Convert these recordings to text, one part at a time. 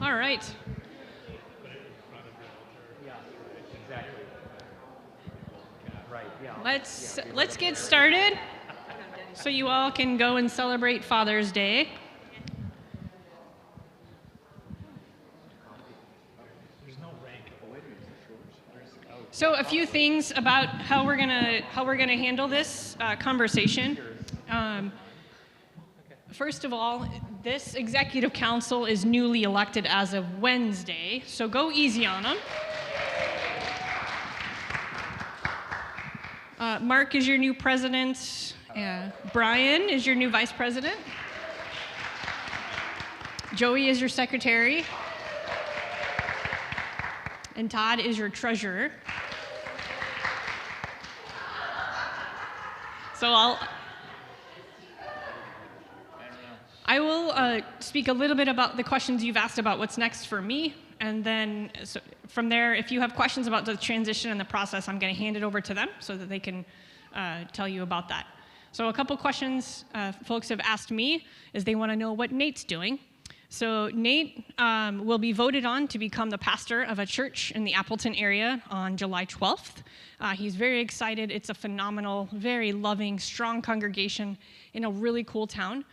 All right. Let's get started so you all can go and celebrate Father's Day. So a few things about how we're gonna handle this conversation. First of all, this executive council is newly elected as of Wednesday, so go easy on them. Mark is your new president. Brian is your new vice president. Joey is your secretary. And Todd is your treasurer. So I will speak a little bit about the questions you've asked about what's next for me, and then from there, if you have questions about the transition and the process, I'm going to hand it over to them so that they can tell you about that. So a couple questions folks have asked me is they want to know what Nate's doing. So Nate will be voted on to become the pastor of a church in the Appleton area on July 12th. He's very excited. It's a phenomenal, very loving, strong congregation in a really cool town.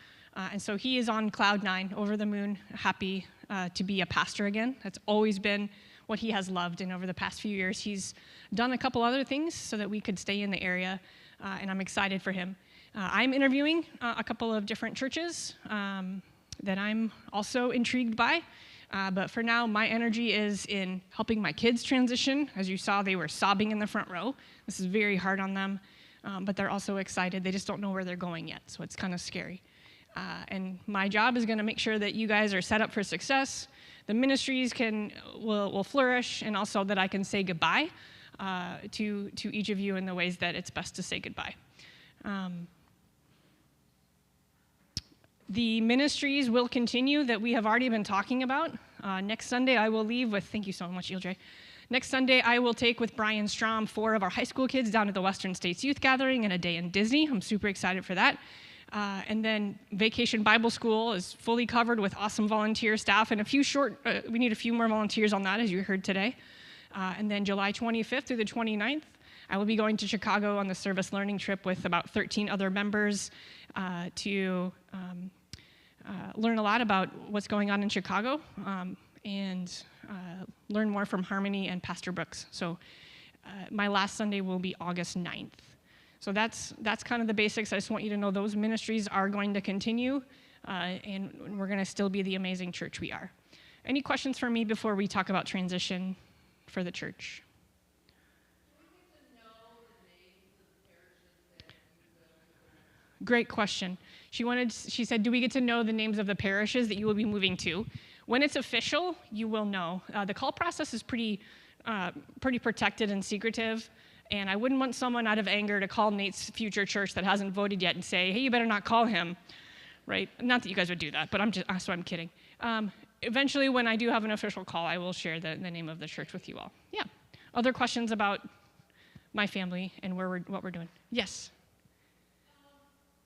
And so he is on cloud nine, over the moon, happy to be a pastor again. That's always been what he has loved. And over the past few years, he's done a couple other things so that we could stay in the area. And I'm excited for him. I'm interviewing a couple of different churches that I'm also intrigued by. But for now, my energy is in helping my kids transition. As you saw, they were sobbing in the front row. This is very hard on them, but they're also excited. They just don't know where they're going yet, so it's kind of scary. And my job is going to make sure that you guys are set up for success, the ministries will flourish, and also that I can say goodbye to each of you in the ways that it's best to say goodbye. The ministries will continue that we have already been talking about. Next Sunday, I will leave with, thank you so much, Ildre. Next Sunday, I will take with Brian Strom 4 of our high school kids down to the Western States Youth Gathering and a day in Disney. I'm super excited for that. And then Vacation Bible School is fully covered with awesome volunteer staff and we need a few more volunteers on that, as you heard today. And then July 25th through the 29th, I will be going to Chicago on the service learning trip with about 13 other members to learn a lot about what's going on in Chicago and learn more from Harmony and Pastor Brooks. So my last Sunday will be August 9th. So that's kind of the basics. I just want you to know those ministries are going to continue, and we're going to still be the amazing church we are. Any questions for me before we talk about transition for the church? Great question. She said, do we get to know the names of the parishes that you will be moving to? When it's official, you will know. The call process is pretty protected and secretive. And I wouldn't want someone out of anger to call Nate's future church that hasn't voted yet and say, hey, you better not call him, right? Not that you guys would do that, but so I'm kidding. Eventually, when I do have an official call, I will share the name of the church with you all. Yeah. Other questions about my family and what we're doing? Yes?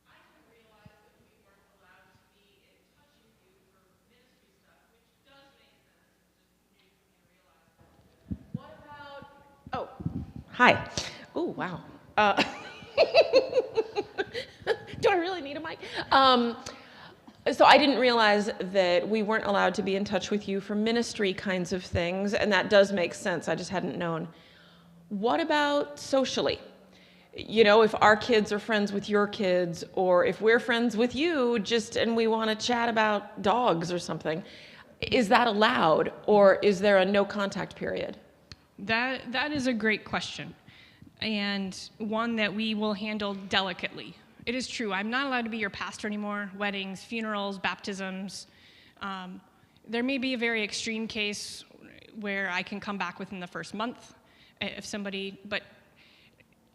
I didn't realize that we weren't allowed to be in touch with you for ministry stuff, which does make sense. Just maybe we didn't realize. What about... Hi. Oh, wow. Do I really need a mic? So I didn't realize that we weren't allowed to be in touch with you for ministry kinds of things, and that does make sense. I just hadn't known. What about socially? You know, if our kids are friends with your kids, or if we're friends with you, and we want to chat about dogs or something, is that allowed, or is there a no contact period? That is a great question, and one that we will handle delicately. It is true, I'm not allowed to be your pastor anymore. Weddings, funerals, baptisms. There may be a very extreme case where I can come back within the first month but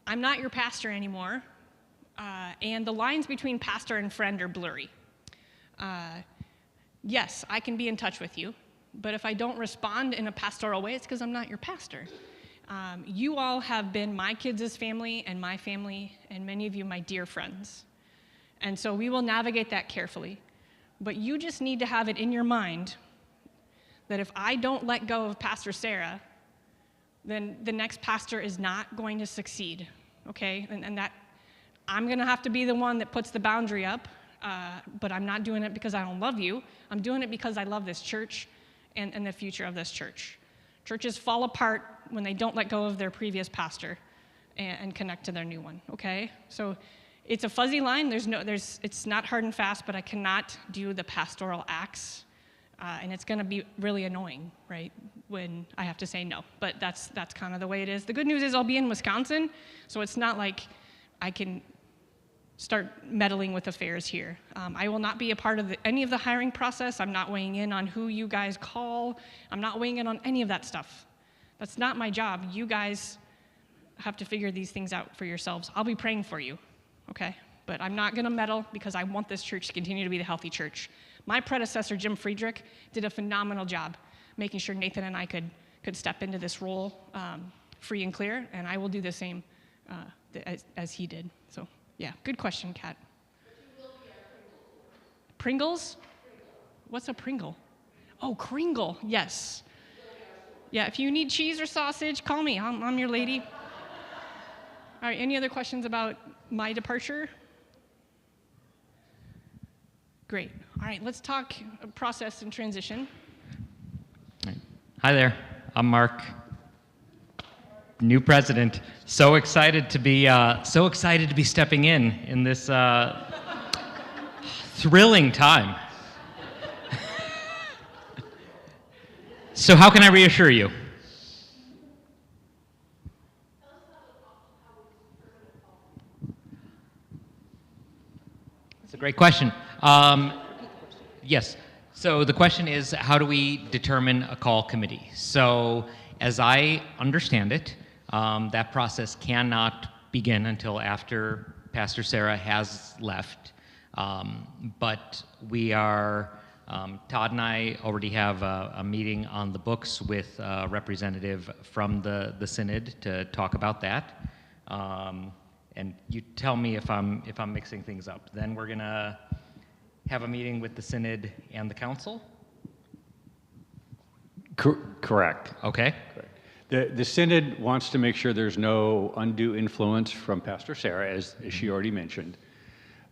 I'm not your pastor anymore, and the lines between pastor and friend are blurry. Yes, I can be in touch with you, but if I don't respond in a pastoral way, it's because I'm not your pastor. You all have been my kids' family, and many of you my dear friends. And so we will navigate that carefully. But you just need to have it in your mind that if I don't let go of Pastor Sara, then the next pastor is not going to succeed, okay? And that I'm going to have to be the one that puts the boundary up, but I'm not doing it because I don't love you. I'm doing it because I love this church and the future of this church. Churches fall apart when they don't let go of their previous pastor and connect to their new one, okay? So it's a fuzzy line. It's not hard and fast, but I cannot do the pastoral acts, and it's going to be really annoying, right, when I have to say no. But that's kind of the way it is. The good news is I'll be in Wisconsin, so it's not like I can start meddling with affairs here. I will not be a part of any of the hiring process. I'm not weighing in on who you guys call. I'm not weighing in on any of that stuff. That's not my job. You guys have to figure these things out for yourselves. I'll be praying for you, okay? But I'm not going to meddle because I want this church to continue to be the healthy church. My predecessor, Jim Friedrich, did a phenomenal job making sure Nathan and I could step into this role free and clear, and I will do the same as he did. So, yeah, good question, Kat. Pringles? What's a Pringle? Oh, Kringle, yes. Yeah, if you need cheese or sausage, call me. I'm your lady. All right, any other questions about my departure? Great. All right, let's talk process and transition. Hi there, I'm Mark, new president. So excited to be stepping in this thrilling time. So how can I reassure you? That's a great question. Yes. So the question is, how do we determine a call committee? So as I understand it, that process cannot begin until after Pastor Sara has left. But we are, Todd and I already have a meeting on the books with a representative from the synod to talk about that. And you tell me if I'm mixing things up. Then we're gonna have a meeting with the synod and the council? Correct. Okay. Correct. The synod wants to make sure there's no undue influence from Pastor Sara, as she already mentioned.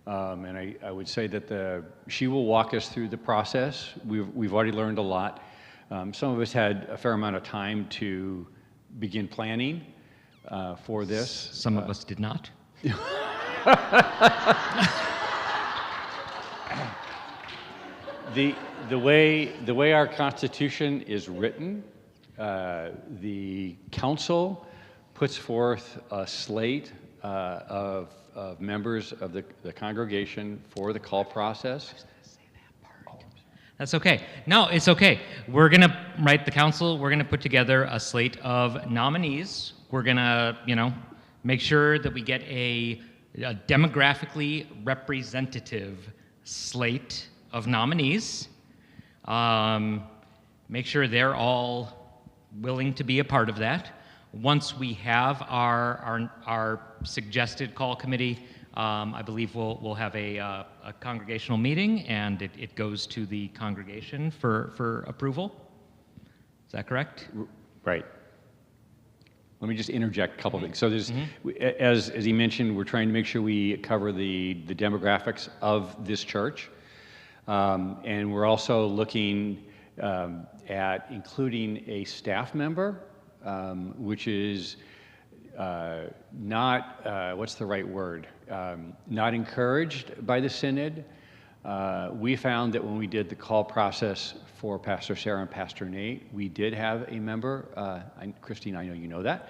And I would say that she will walk us through the process. We've already learned a lot. Some of us had a fair amount of time to begin planning for this. Some of us did not. The way our Constitution is written, the council puts forth a slate of members of the congregation for the call process. That's okay. No, it's okay. We're gonna, right, the council, we're gonna put together a slate of nominees. We're gonna, make sure that we get a demographically representative slate of nominees. Make sure they're all willing to be a part of that. Once we have our suggested call committee, I believe we'll have a congregational meeting, and it goes to the congregation for approval. Is that correct? Right. Let me just interject a couple things. So there's, as he mentioned, we're trying to make sure we cover the demographics of this church. And we're also looking at including a staff member, which is not, what's the right word? Not encouraged by the synod. We found that when we did the call process for Pastor Sara and Pastor Nate, we did have a member, Christine, I know you know that,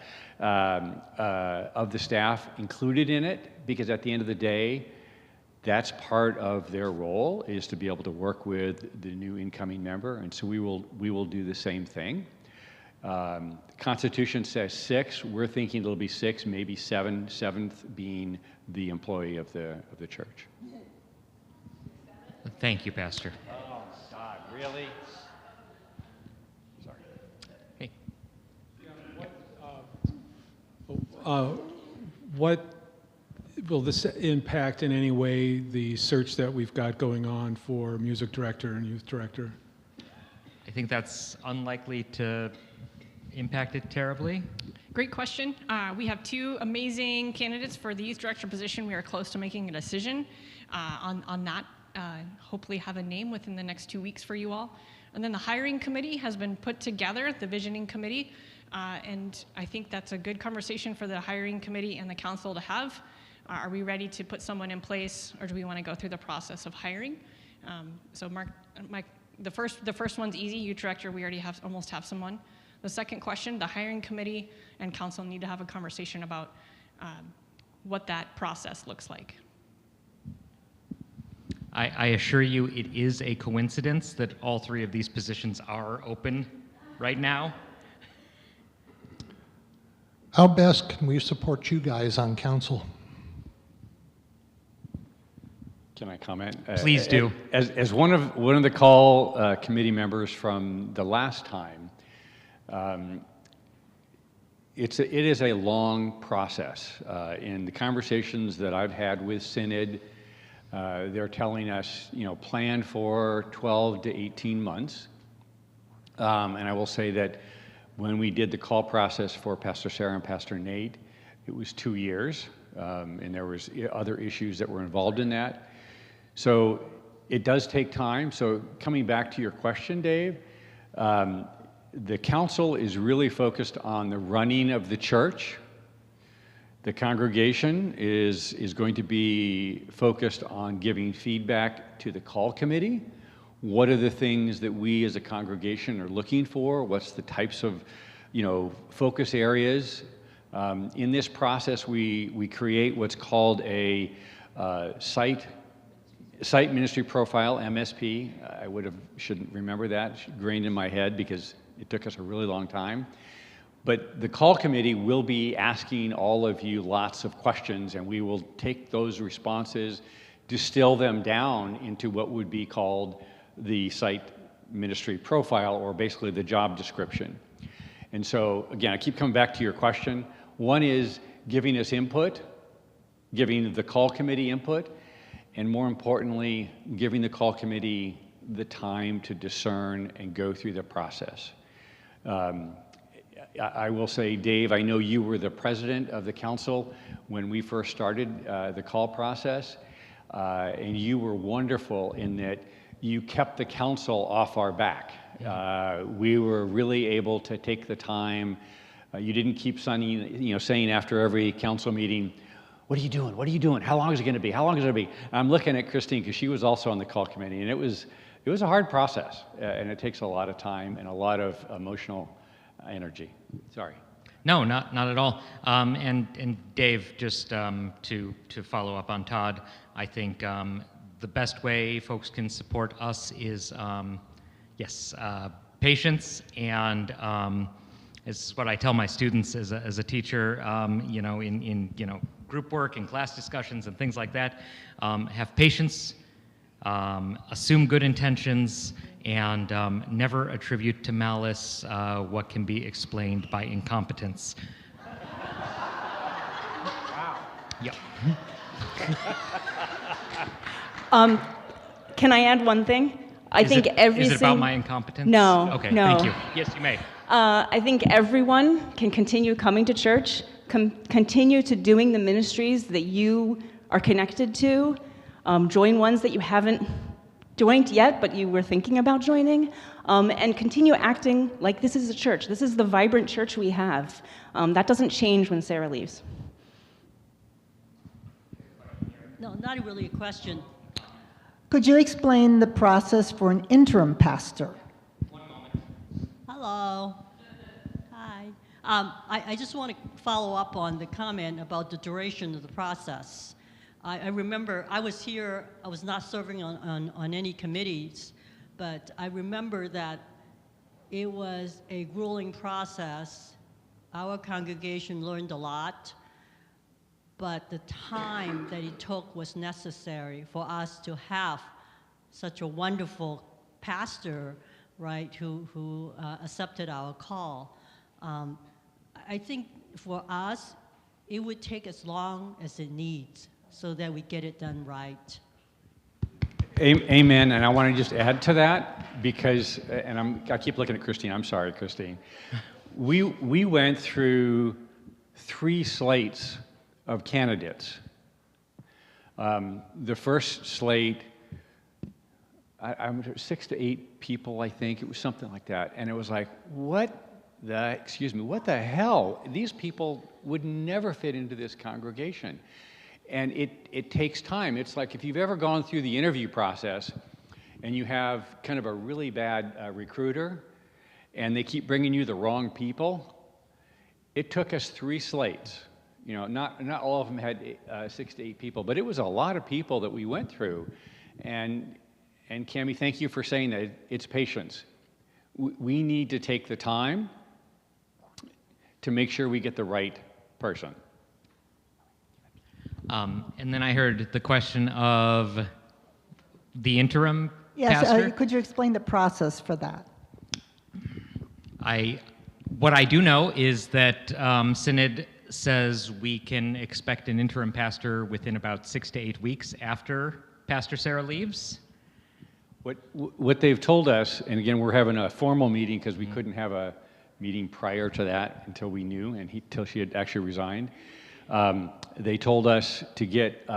of the staff included in it, because at the end of the day, that's part of their role, is to be able to work with the new incoming member, and so we will do the same thing. The Constitution says 6. We're thinking it'll be 6, maybe 7. 7th being the employee of the church. Thank you, Pastor. Oh God, really? Sorry. Hey. will this impact in any way the search that we've got going on for music director and youth director? I think that's unlikely to impact it terribly. Great question. We have two amazing candidates for the youth director position. We are close to making a decision on that. Hopefully have a name within the next 2 weeks for you all. And then the hiring committee has been put together, the visioning committee, and I think that's a good conversation for the hiring committee and the council to have. Are we ready to put someone in place, or do we want to go through the process of hiring? So Mark, Mike, the first one's easy. Youth director, we already almost have someone. The second question, the hiring committee and council need to have a conversation about what that process looks like. I assure you it is a coincidence that all three of these positions are open right now. How best can we support you guys on council? Can I comment? Please do. As one of the call committee members from the last time, it is a long process. In the conversations that I've had with Synod, they're telling us, plan for 12 to 18 months. And I will say that when we did the call process for Pastor Sara and Pastor Nate, it was 2 years, and there was other issues that were involved in that. So it does take time. So coming back to your question, Dave, the council is really focused on the running of the church. The congregation is going to be focused on giving feedback to the call committee. What are the things that we as a congregation are looking for? What's the types of, focus areas? In this process, we create what's called a site ministry profile, MSP. Shouldn't remember that, it's ingrained in my head because it took us a really long time. But the call committee will be asking all of you lots of questions, and we will take those responses, distill them down into what would be called the site ministry profile, or basically the job description. And so, again, I keep coming back to your question. One is giving us input, giving the call committee input, and more importantly, giving the call committee the time to discern and go through the process. I will say, Dave, I know you were the president of the council when we first started the call process, and you were wonderful in that you kept the council off our back. We were really able to take the time. You didn't keep saying after every council meeting, "What are you doing? What are you doing? How long is it going to be? How long is it going to be?" I'm looking at Christine because she was also on the call committee, and it was a hard process, and it takes a lot of time and a lot of emotional energy. Sorry. No, not at all. And Dave, just to follow up on Todd, I think the best way folks can support us is patience, and it's what I tell my students as a teacher. In group work and class discussions and things like that. Have patience, assume good intentions, and never attribute to malice what can be explained by incompetence. Wow. Yep. Can I add one thing? Is it about my incompetence? No. Okay, no. thank you. Yes, you may. I think everyone can continue coming to church, continue to doing the ministries that you are connected to, join ones that you haven't joined yet, but you were thinking about joining, and continue acting like this is a church. This is the vibrant church we have. That doesn't change when Sarah leaves. No, not really a question. Could you explain the process for an interim pastor? One moment. Hello. Hi. I just want to follow up on the comment about the duration of the process. I remember I was here, I was not serving on any committees, but I remember that it was a grueling process. Our congregation learned a lot, but the time that it took was necessary for us to have such a wonderful pastor, right, who accepted our call. I think for us, it would take as long as it needs. so that we get it done right. Amen. And I want to just add to that because, I keep looking at Christine. I'm sorry, Christine. We went through 3 slates of candidates. The first slate, I'm 6 to 8 people, I think. It was something like that. And it was like, what the hell? These people would never fit into this congregation. And it takes time. It's like if you've ever gone through the interview process and you have kind of a really bad recruiter and they keep bringing you the wrong people. It took us 3 slates. You know, not all of them had 6 to 8 people, but it was a lot of people that we went through. And Cammie, thank you for saying that. It's patience. We need to take the time to make sure we get the right person. And then I heard the question of the interim pastor. Yes, could you explain the process for that? What I do know is that Synod says we can expect an interim pastor within about 6 to 8 weeks after Pastor Sara leaves. What they've told us, and again, we're having a formal meeting because we couldn't have a meeting prior to that until we knew, and until she had actually resigned. They told us to get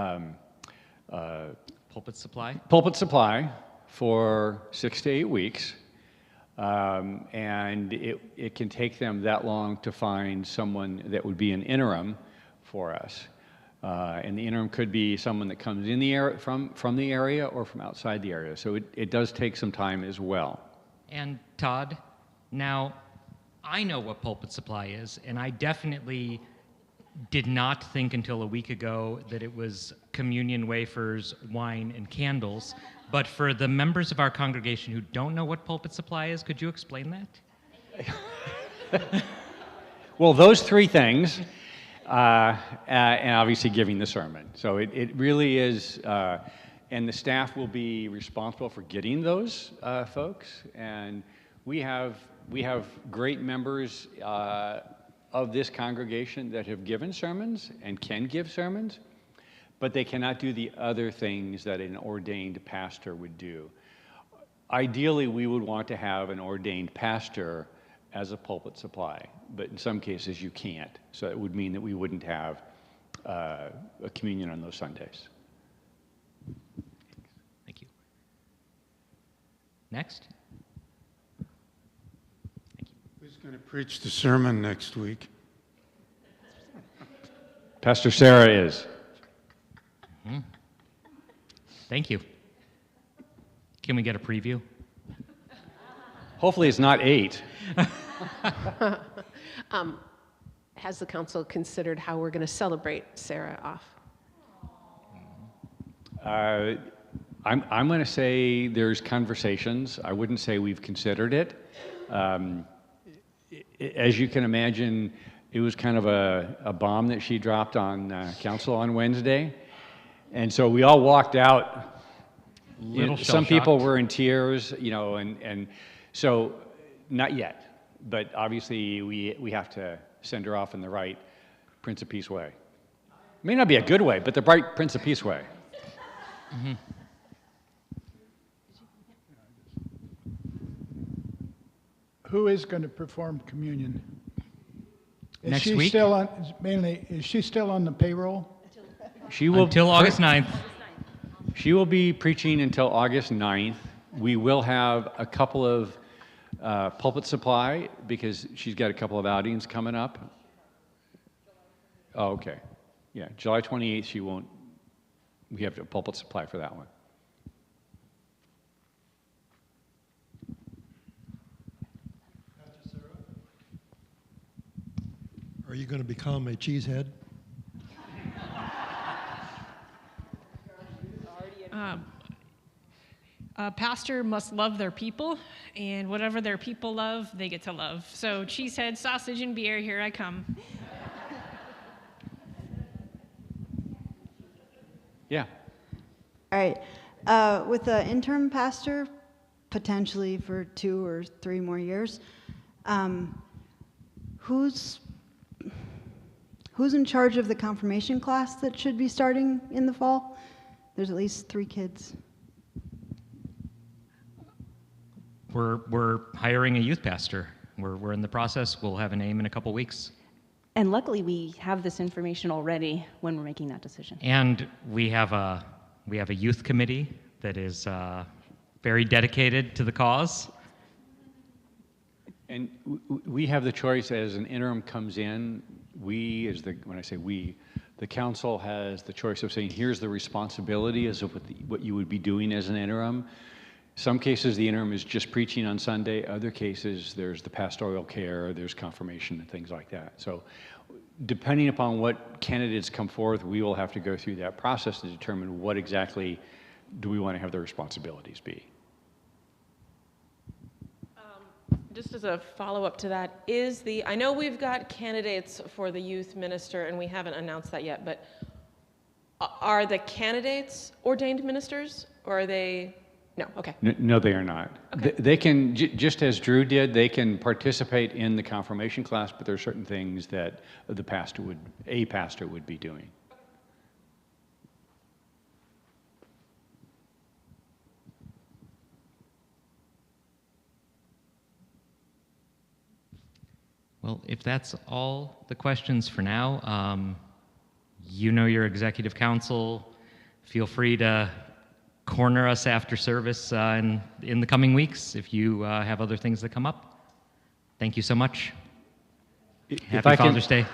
Pulpit supply for 6 to 8 weeks, and it can take them that long to find someone that would be an interim for us. And the interim could be someone that comes in the area from the area or from outside the area. So it does take some time as well. And Todd, now I know what pulpit supply is, and I definitely did not think until a week ago that it was communion wafers, wine, and candles. But for the members of our congregation who don't know what pulpit supply is, could you explain that? Well, those 3 things, and obviously giving the sermon. So it really is, and the staff will be responsible for getting those folks. And we have great members of this congregation that have given sermons and can give sermons, but they cannot do the other things that an ordained pastor would do. Ideally, we would want to have an ordained pastor as a pulpit supply, but in some cases you can't. So it would mean that we wouldn't have a communion on those Sundays. Thank you. Next. Who's going to preach the sermon next week? Pastor Sara is. Mm-hmm. Thank you. Can we get a preview? Hopefully it's not 8. Has the council considered how we're going to celebrate Sara off? I'm going to say there's conversations. I wouldn't say we've considered it. As you can imagine, it was kind of a bomb that she dropped on council on Wednesday. And so we all walked out. Some people were in tears, and so not yet. But obviously we have to send her off in the right Prince of Peace way. May not be a good way, but the right Prince of Peace way. Mm-hmm. Who is going to perform communion? Next week? Is she still on the payroll? She will until August 9th. She will be preaching until August 9th. We will have a couple of pulpit supply because she's got a couple of outings coming up. Oh, okay. Yeah, July 28th, she won't. We have a pulpit supply for that one. Are you going to become a cheesehead? A pastor must love their people, and whatever their people love, they get to love. So cheesehead, sausage, and beer, here I come. Yeah. All right. With the interim pastor, potentially for 2 or 3 who's in charge of the confirmation class that should be starting in the fall? There's at least 3 kids. We're hiring a youth pastor. We're in the process. We'll have a name in a couple weeks. And luckily, we have this information already when we're making that decision. And we have a youth committee that is very dedicated to the cause. And we have the choice as an interim comes in. When I say we, the council has the choice of saying, here's the responsibility as of what you would be doing as an interim. Some cases, the interim is just preaching on Sunday. Other cases, there's the pastoral care, there's confirmation and things like that. So depending upon what candidates come forth, we will have to go through that process to determine what exactly do we want to have the responsibilities be. Just as a follow-up to that, I know we've got candidates for the youth minister, and we haven't announced that yet, but are the candidates ordained ministers, or are they? No, okay. No, they are not. Okay. They can, just as Drew did, they can participate in the confirmation class, but there are certain things that a pastor would be doing. Well, if that's all the questions for now, you know your executive council. Feel free to corner us after service in the coming weeks if you have other things that come up. Thank you so much. Happy Father's Day.